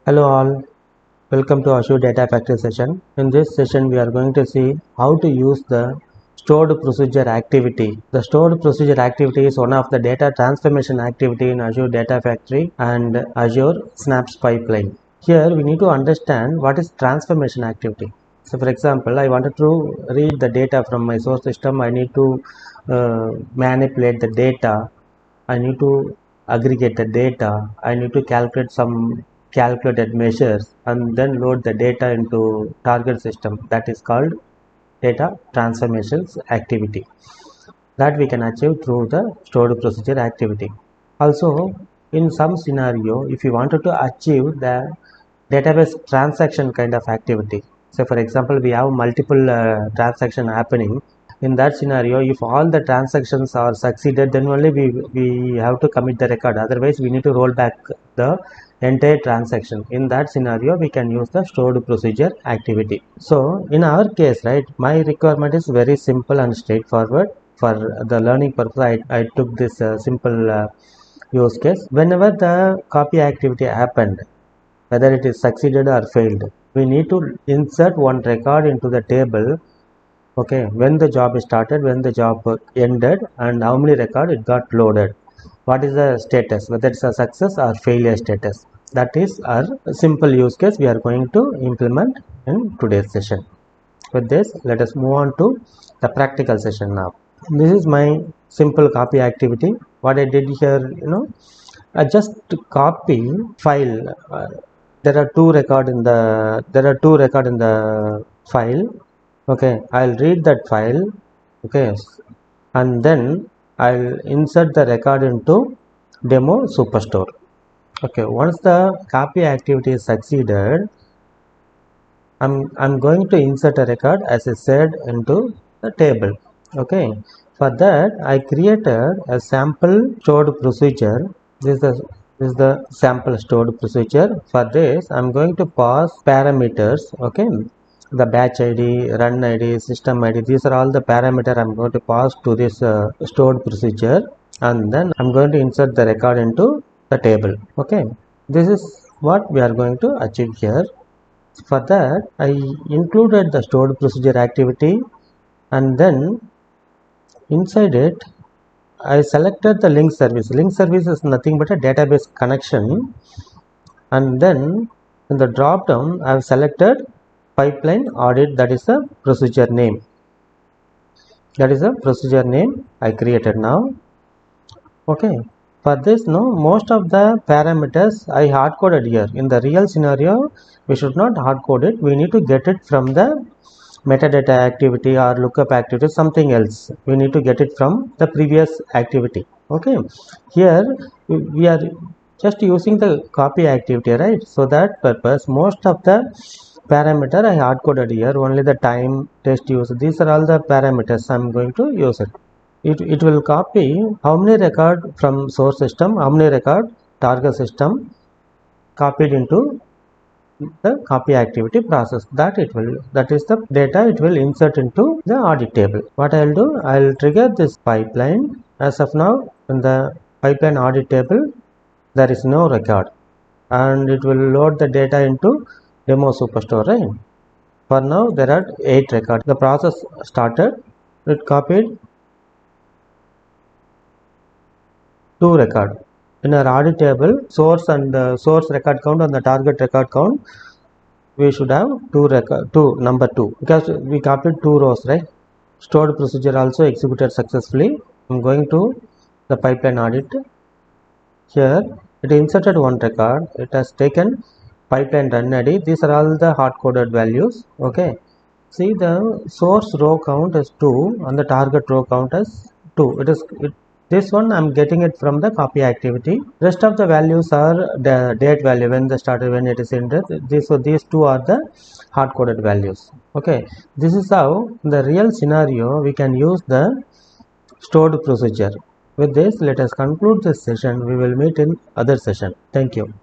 Hello all, welcome to Azure Data Factory session. In this session we are going to see how to use the stored procedure activity. The stored procedure activity is one of the data transformation activity in Azure Data Factory and Azure Snaps pipeline. Here we need to understand what is transformation activity. So for example, I wanted to read the data from my source system. I need to manipulate the data. I need to aggregate the data. I need to calculate some calculated measures and then load the data into target system. That is called data transformations activity that we can achieve through the stored procedure activity. Also, in some scenario, if you wanted to achieve the database transaction kind of activity, so for example we have multiple transaction happening. In that scenario, if all the transactions are succeeded, then only we have to commit the record, otherwise we need to roll back the entire transaction. In that scenario we can use the stored procedure activity. So in our case, right, my requirement is very simple and straightforward. For the learning purpose, I took this simple use case. Whenever the copy activity happened, whether it is succeeded or failed, we need to insert one record into the table. Okay, when the job started, when the job ended, and how many record it got loaded. What is the status, whether it's a success or failure status. That is our simple use case we are going to implement in today's session. With this, let us move on to the practical session now. This is my simple copy activity. What I did here, I just copy file. There are two record in the file. Okay, I'll read that file. Okay, and then I'll insert the record into demo superstore. Okay, once the copy activity is succeeded, I'm going to insert a record as I said into the table. Okay, for that I created a sample stored procedure. This is the sample stored procedure. For this I'm going to pass parameters. Okay, the batch ID, run ID, system ID, these are all the parameters I'm going to pass to this stored procedure, and then I'm going to insert the record into the table. Okay, this is what we are going to achieve here. For that, I included the stored procedure activity, and then inside it, I selected the link service. Link service is nothing but a database connection, and then in the drop down, I have selected pipeline audit. That is the procedure name. That is the procedure name I created now. Okay. For this, most of the parameters I hard coded here. In the real scenario, we should not hard code it. We need to get it from the metadata activity or lookup activity, something else. We need to get it from the previous activity. Okay. Here we are just using the copy activity, right? So that purpose, most of the parameter I hard coded here. Only the time, test use. These are all the parameters I'm going to use it. It will copy how many record from source system, how many record target system copied into the copy activity process. That is the data it will insert into the audit table. What I'll do, I'll trigger this pipeline. As of now, in the pipeline audit table, there is no record, and it will load the data into demo superstore, right? For now, there are 8 records. The process started, it copied 2 record. In our audit table, source and source record count and the target record count, we should have 2 record, number 2, because we copied 2 rows, right? Stored procedure also executed successfully. I'm going to the pipeline audit. Here it inserted 1 record. It has taken pipeline run ID. These are all the hard coded values. Okay, see, the source row count is 2 and the target row count is 2. This one I'm getting it from the copy activity. Rest of the values are the date value, when they started, when it is ended. These two are the hard coded values. Okay, this is how in the real scenario we can use the stored procedure. With this, let us conclude this session. We will meet in other session. Thank you.